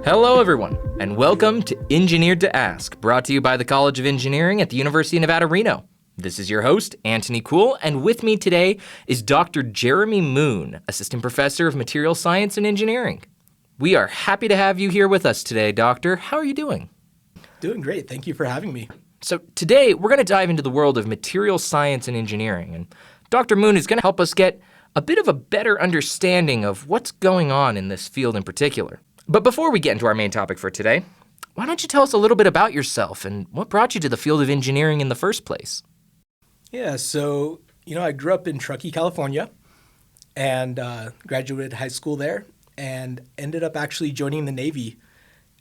Hello, everyone, and welcome to Engineered to Ask, brought to you by the College of Engineering at the University of Nevada, Reno. This is your host, Anthony Kuhl, and with me today is Dr. Jeremy Moon, Assistant Professor of Material Science and Engineering. We are happy to have you here with us today, Doctor. How are you doing? Doing great. Thank you for having me. So today, we're going to dive into the world of material science and engineering, and Dr. Moon is going to help us get a bit of a better understanding of what's going on in this field in particular. But before we get into our main topic for today, why don't you tell us a little bit about yourself and what brought you to the field of engineering in the first place? Yeah, so, I grew up in Truckee, California, and graduated high school there, and ended up actually joining the Navy.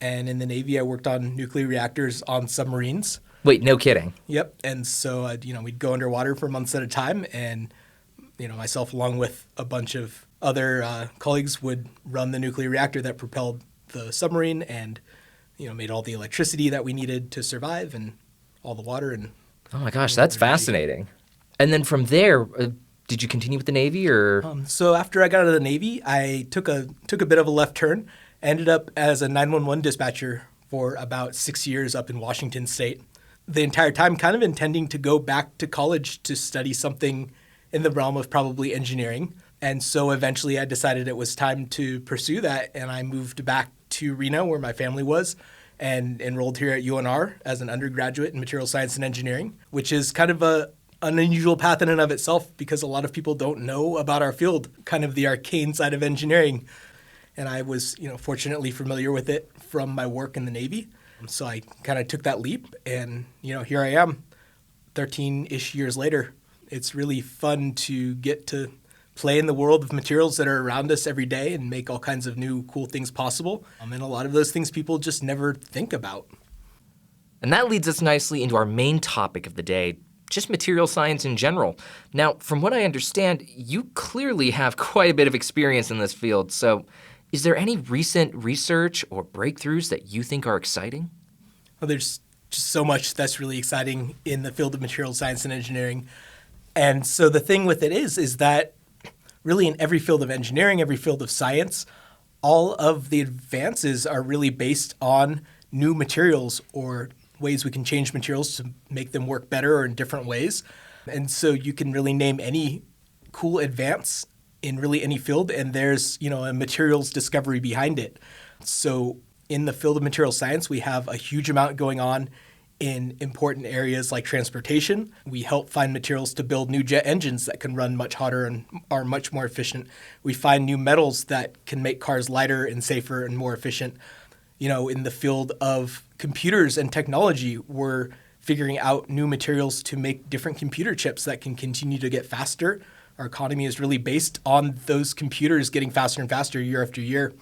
And in the Navy, I worked on nuclear reactors on submarines. Wait, no kidding. Yep. And so, we'd go underwater for months at a time, and, myself along with a bunch of other colleagues would run the nuclear reactor that propelled the submarine and, made all the electricity that we needed to survive and all the water. And oh my gosh, that's fascinating. And then from there, did you continue with the Navy or? So after I got out of the Navy, I took a bit of a left turn, ended up as a 911 dispatcher for about 6 years up in Washington State. The entire time kind of intending to go back to college to study something in the realm of probably engineering. And so eventually I decided it was time to pursue that, and I moved back to Reno where my family was and enrolled here at UNR as an undergraduate in material science and engineering, which is kind of an unusual path in and of itself because a lot of people don't know about our field, kind of the arcane side of engineering. And I was, fortunately familiar with it from my work in the Navy. So I kind of took that leap and, here I am 13-ish years later. It's really fun to get to play in the world of materials that are around us every day and make all kinds of new cool things possible. And a lot of those things people just never think about. And that leads us nicely into our main topic of the day, just material science in general. Now, from what I understand, you clearly have quite a bit of experience in this field. So is there any recent research or breakthroughs that you think are exciting? Well, there's just so much that's really exciting in the field of material science and engineering. And so the thing with it is that really in every field of engineering, every field of science, all of the advances are really based on new materials or ways we can change materials to make them work better or in different ways. And so you can really name any cool advance in really any field, and there's, a materials discovery behind it. So in the field of material science, we have a huge amount going on in important areas like transportation. We help find materials to build new jet engines that can run much hotter and are much more efficient. We find new metals that can make cars lighter and safer and more efficient. In the field of computers and technology, we're figuring out new materials to make different computer chips that can continue to get faster. Our economy is really based on those computers getting faster and faster year after year.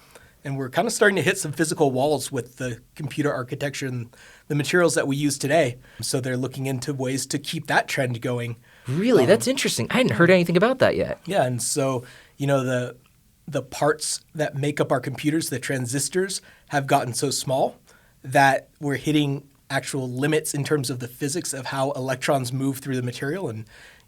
And we're kind of starting to hit some physical walls with the computer architecture and the materials that we use today. So they're looking into ways to keep that trend going. Really? That's interesting. I hadn't heard anything about that yet. Yeah, and so, the parts that make up our computers, the transistors, have gotten so small that we're hitting actual limits in terms of the physics of how electrons move through the material and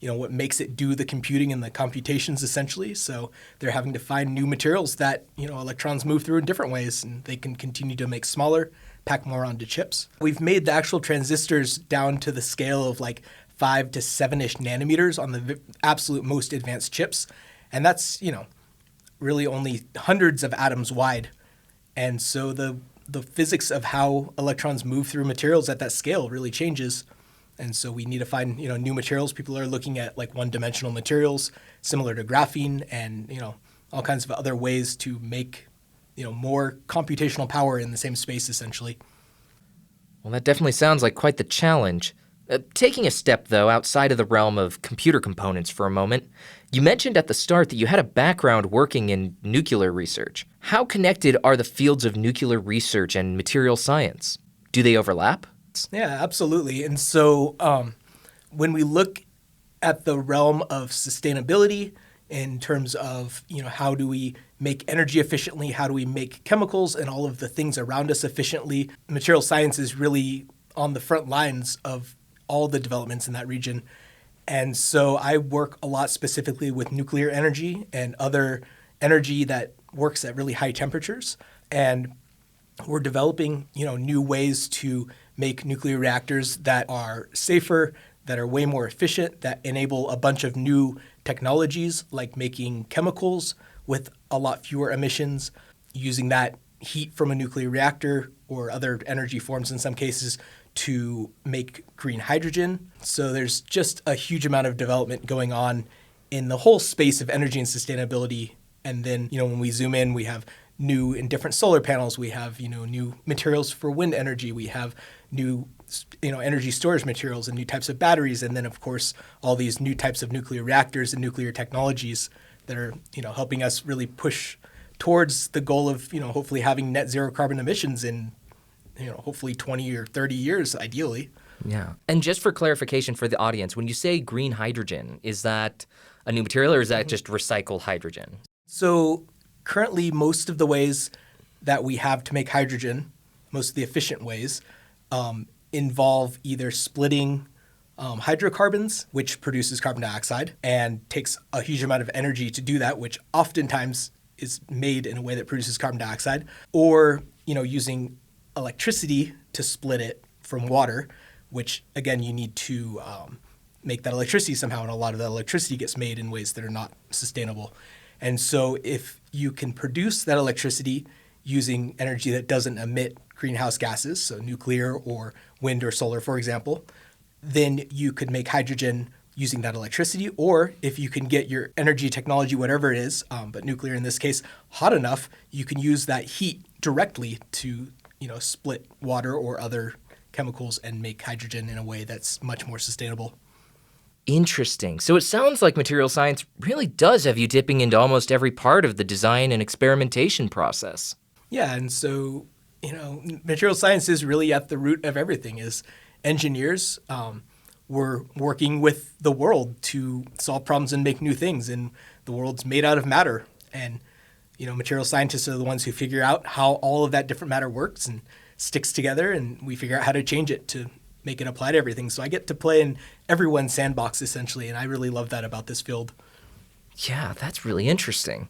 what makes it do the computing and the computations essentially. So they're having to find new materials that, electrons move through in different ways and they can continue to make smaller, pack more onto chips. We've made the actual transistors down to the scale of like 5 to 7-ish nanometers on the absolute most advanced chips. And that's, really only hundreds of atoms wide. And so the physics of how electrons move through materials at that scale really changes. And so we need to find, new materials. People are looking at like one-dimensional materials similar to graphene and, all kinds of other ways to make, more computational power in the same space essentially. Well, that definitely sounds like quite the challenge. Taking a step, though, outside of the realm of computer components for a moment, you mentioned at the start that you had a background working in nuclear research. How connected are the fields of nuclear research and material science? Do they overlap? Yeah, absolutely. And so when we look at the realm of sustainability in terms of, how do we make energy efficiently, how do we make chemicals and all of the things around us efficiently, material science is really on the front lines of all the developments in that region. And so I work a lot specifically with nuclear energy and other energy that works at really high temperatures. And we're developing, new ways to make nuclear reactors that are safer, that are way more efficient, that enable a bunch of new technologies like making chemicals with a lot fewer emissions, using that heat from a nuclear reactor or other energy forms in some cases to make green hydrogen. So there's just a huge amount of development going on in the whole space of energy and sustainability. And then, when we zoom in, we have new and different solar panels. We have, new materials for wind energy. We have new, energy storage materials and new types of batteries. And then, of course, all these new types of nuclear reactors and nuclear technologies that are, helping us really push towards the goal of, hopefully having net zero carbon emissions in, hopefully 20 or 30 years, ideally. Yeah. And just for clarification for the audience, when you say green hydrogen, is that a new material or is that just recycled hydrogen? So currently, most of the ways that we have to make hydrogen, most of the efficient ways, involve either splitting hydrocarbons, which produces carbon dioxide and takes a huge amount of energy to do that, which oftentimes is made in a way that produces carbon dioxide, or using electricity to split it from water, which again you need to make that electricity somehow, and a lot of that electricity gets made in ways that are not sustainable. And so if you can produce that electricity using energy that doesn't emit greenhouse gases, so nuclear or wind or solar, for example, then you could make hydrogen using that electricity. Or if you can get your energy technology, whatever it is, but nuclear in this case, hot enough, you can use that heat directly to split water or other chemicals and make hydrogen in a way that's much more sustainable. Interesting. So it sounds like material science really does have you dipping into almost every part of the design and experimentation process. Yeah, and so, material science is really at the root of everything. Is engineers, we're working with the world to solve problems and make new things, and the world's made out of matter. And, material scientists are the ones who figure out how all of that different matter works and sticks together, and we figure out how to change it to make it apply to everything. So I get to play in everyone's sandbox, essentially, and I really love that about this field. Yeah, that's really interesting.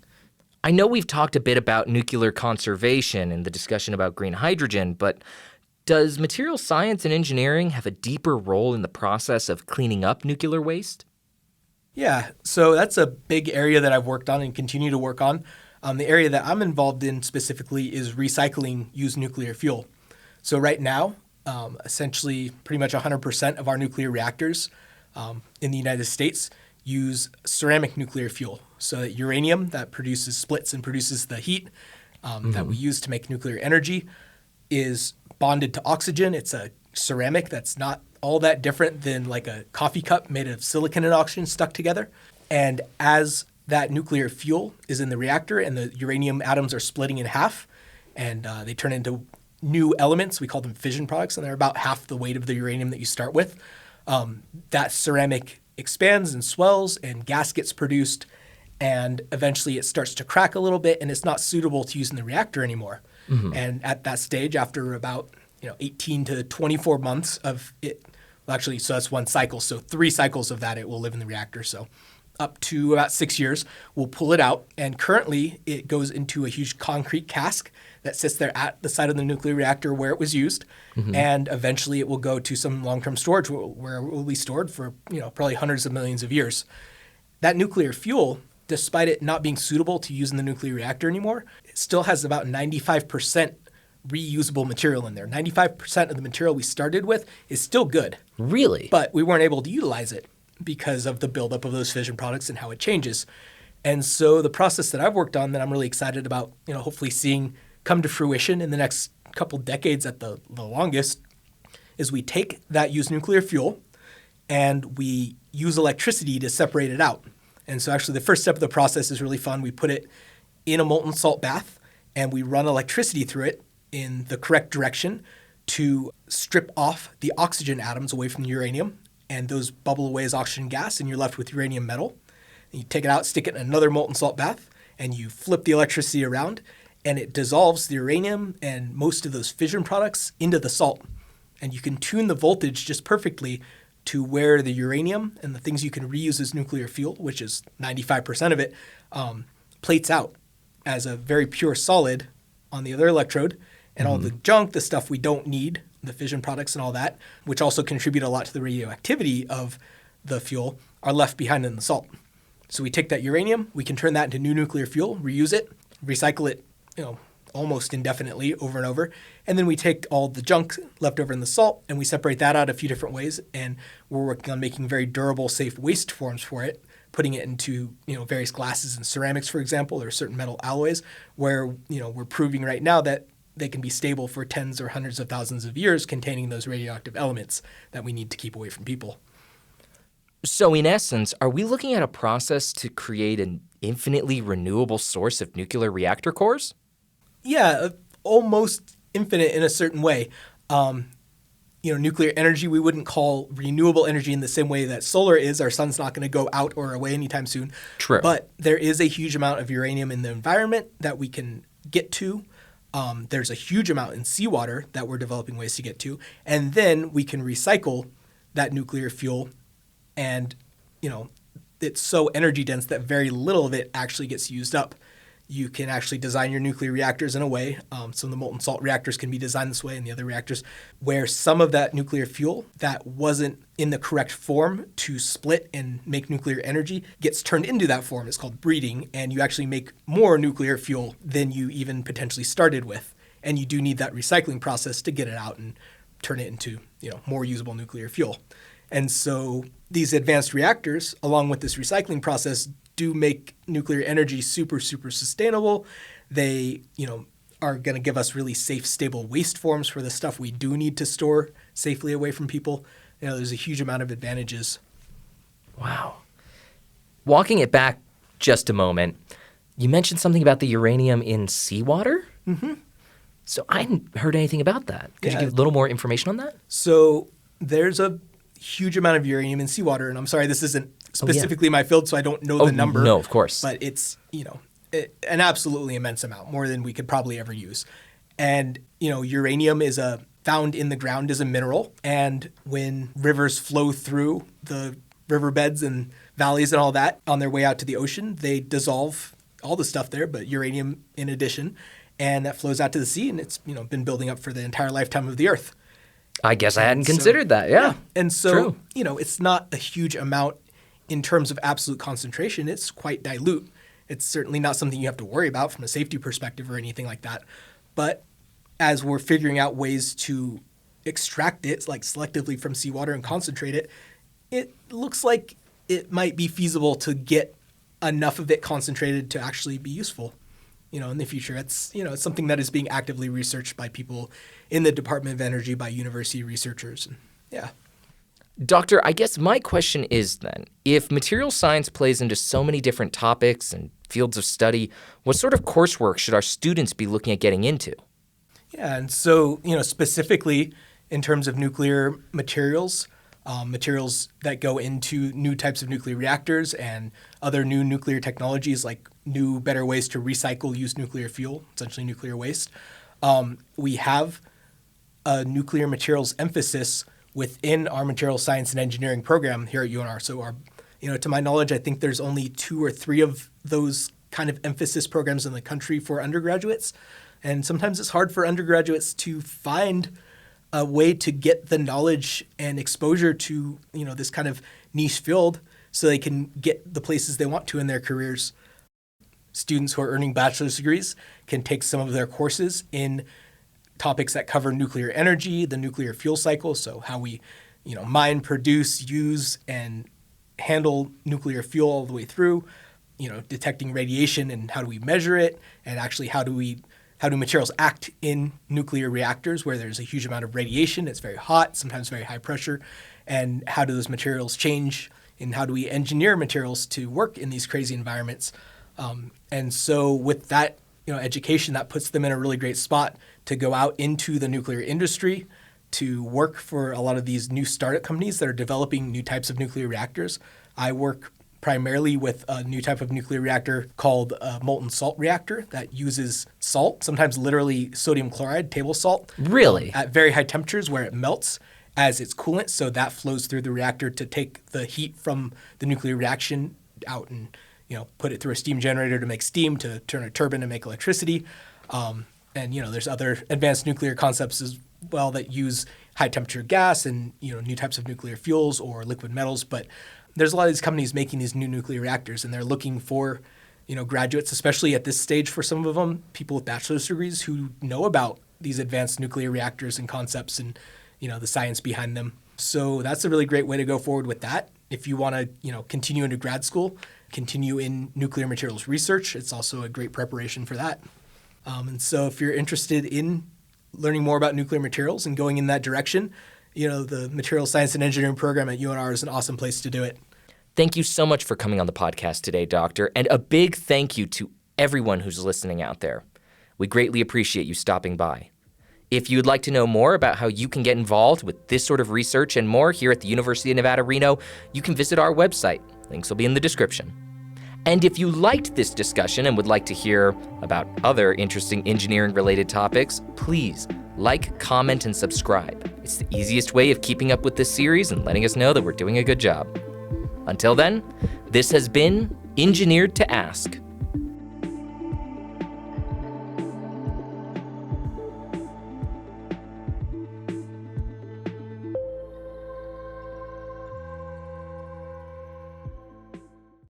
I know we've talked a bit about nuclear conservation and the discussion about green hydrogen, but does material science and engineering have a deeper role in the process of cleaning up nuclear waste? Yeah, so that's a big area that I've worked on and continue to work on. The area that I'm involved in specifically is recycling used nuclear fuel. So right now, essentially pretty much 100% of our nuclear reactors in the United States use ceramic nuclear fuel. So uranium that splits and produces the heat that we use to make nuclear energy is bonded to oxygen. It's a ceramic that's not all that different than like a coffee cup made of silicon and oxygen stuck together. And as that nuclear fuel is in the reactor and the uranium atoms are splitting in half and they turn into new elements, we call them fission products, and they're about half the weight of the uranium that you start with. That ceramic expands and swells and gas gets produced, and eventually it starts to crack a little bit and it's not suitable to use in the reactor anymore. And at that stage, after about 18 to 24 months of it, well, actually, so that's one cycle. So 3 cycles of that, it will live in the reactor. So up to about 6 years, we'll pull it out. And currently, it goes into a huge concrete cask that sits there at the side of the nuclear reactor where it was used. And eventually, it will go to some long-term storage where it will be stored for probably hundreds of millions of years. That nuclear fuel, despite it not being suitable to use in the nuclear reactor anymore, it still has about 95% reusable material in there. 95% of the material we started with is still good. Really? But we weren't able to utilize it because of the buildup of those fission products and how it changes. And so the process that I've worked on that I'm really excited about, hopefully seeing come to fruition in the next couple decades at the longest, is we take that used nuclear fuel and we use electricity to separate it out. And so actually the first step of the process is really fun. We put it in a molten salt bath and we run electricity through it in the correct direction to strip off the oxygen atoms away from the uranium, and those bubble away as oxygen gas, and you're left with uranium metal. And you take it out, stick it in another molten salt bath, and you flip the electricity around, and it dissolves the uranium and most of those fission products into the salt. And you can tune the voltage just perfectly to where the uranium and the things you can reuse as nuclear fuel, which is 95% of it, plates out as a very pure solid on the other electrode. And all the junk, the stuff we don't need, the fission products and all that, which also contribute a lot to the radioactivity of the fuel, are left behind in the salt. So we take that uranium, we can turn that into new nuclear fuel, reuse it, recycle it, almost indefinitely over and over. And then we take all the junk left over in the salt and we separate that out a few different ways. And we're working on making very durable, safe waste forms for it, putting it into, various glasses and ceramics, for example, or certain metal alloys where, we're proving right now that they can be stable for tens or hundreds of thousands of years containing those radioactive elements that we need to keep away from people. So in essence, are we looking at a process to create an infinitely renewable source of nuclear reactor cores? Yeah, almost infinite in a certain way. Nuclear energy we wouldn't call renewable energy in the same way that solar is. Our sun's not going to go out or away anytime soon. True. But there is a huge amount of uranium in the environment that we can get to. There's a huge amount in seawater that we're developing ways to get to. And then we can recycle that nuclear fuel and, it's so energy dense that very little of it actually gets used up. You can actually design your nuclear reactors in a way. Some of the molten salt reactors can be designed this way and the other reactors where some of that nuclear fuel that wasn't in the correct form to split and make nuclear energy gets turned into that form. It's called breeding, and you actually make more nuclear fuel than you even potentially started with. And you do need that recycling process to get it out and turn it into, more usable nuclear fuel. And so these advanced reactors, along with this recycling process, do make nuclear energy super, super sustainable. They, are going to give us really safe, stable waste forms for the stuff we do need to store safely away from people. There's a huge amount of advantages. Wow. Walking it back just a moment, you mentioned something about the uranium in seawater? Mm-hmm. So I hadn't heard anything about that. Could you give a little more information on that? So there's a huge amount of uranium in seawater, and I'm sorry, this isn't specifically my field, so I don't know the number. No, of course. But it's, an absolutely immense amount, more than we could probably ever use. And, uranium is found in the ground as a mineral. And when rivers flow through the riverbeds and valleys and all that on their way out to the ocean, they dissolve all the stuff there, but uranium in addition. And that flows out to the sea, and it's, been building up for the entire lifetime of the Earth. I guess I hadn't considered that, yeah. And so, True. It's not a huge amount in terms of absolute concentration. It's quite dilute. It's certainly not something you have to worry about from a safety perspective or anything like that. But as we're figuring out ways to extract it, like selectively from seawater and concentrate it, it looks like it might be feasible to get enough of it concentrated to actually be useful. In the future, it's something that is being actively researched by people in the Department of Energy, by university researchers. And, yeah. Doctor, I guess my question is then, if material science plays into so many different topics and fields of study, what sort of coursework should our students be looking at getting into? Yeah, and so, specifically in terms of nuclear materials, materials that go into new types of nuclear reactors and other new nuclear technologies like new, better ways to recycle used nuclear fuel, essentially nuclear waste. We have a nuclear materials emphasis within our material science and engineering program here at UNR. So to my knowledge, I think there's only 2 or 3 of those kind of emphasis programs in the country for undergraduates. And sometimes it's hard for undergraduates to find a way to get the knowledge and exposure to, this kind of niche field so they can get the places they want to in their careers. Students who are earning bachelor's degrees can take some of their courses in topics that cover nuclear energy, the nuclear fuel cycle, so how we, mine, produce, use, and handle nuclear fuel all the way through, detecting radiation and how do we measure it, and actually how do materials act in nuclear reactors where there's a huge amount of radiation, it's very hot, sometimes very high pressure, and how do those materials change, and how do we engineer materials to work in these crazy environments. And so with that, education, that puts them in a really great spot to go out into the nuclear industry, to work for a lot of these new startup companies that are developing new types of nuclear reactors. I work primarily with a new type of nuclear reactor called a molten salt reactor that uses salt, sometimes literally sodium chloride, table salt. Really? At very high temperatures where it melts as its coolant, so that flows through the reactor to take the heat from the nuclear reaction out and put it through a steam generator to make steam, to turn a turbine to make electricity. And, there's other advanced nuclear concepts as well that use high temperature gas and, new types of nuclear fuels or liquid metals. But there's a lot of these companies making these new nuclear reactors, and they're looking for, graduates, especially at this stage for some of them, people with bachelor's degrees who know about these advanced nuclear reactors and concepts and, the science behind them. So that's a really great way to go forward with that. If you want to, continue into grad school, continue in nuclear materials research, it's also a great preparation for that. And so if you're interested in learning more about nuclear materials and going in that direction, the Materials Science and Engineering program at UNR is an awesome place to do it. Thank you so much for coming on the podcast today, Doctor, and a big thank you to everyone who's listening out there. We greatly appreciate you stopping by. If you'd like to know more about how you can get involved with this sort of research and more here at the University of Nevada, Reno, you can visit our website. Links will be in the description. And if you liked this discussion and would like to hear about other interesting engineering-related topics, please like, comment, and subscribe. It's the easiest way of keeping up with this series and letting us know that we're doing a good job. Until then, this has been Engineered to Ask.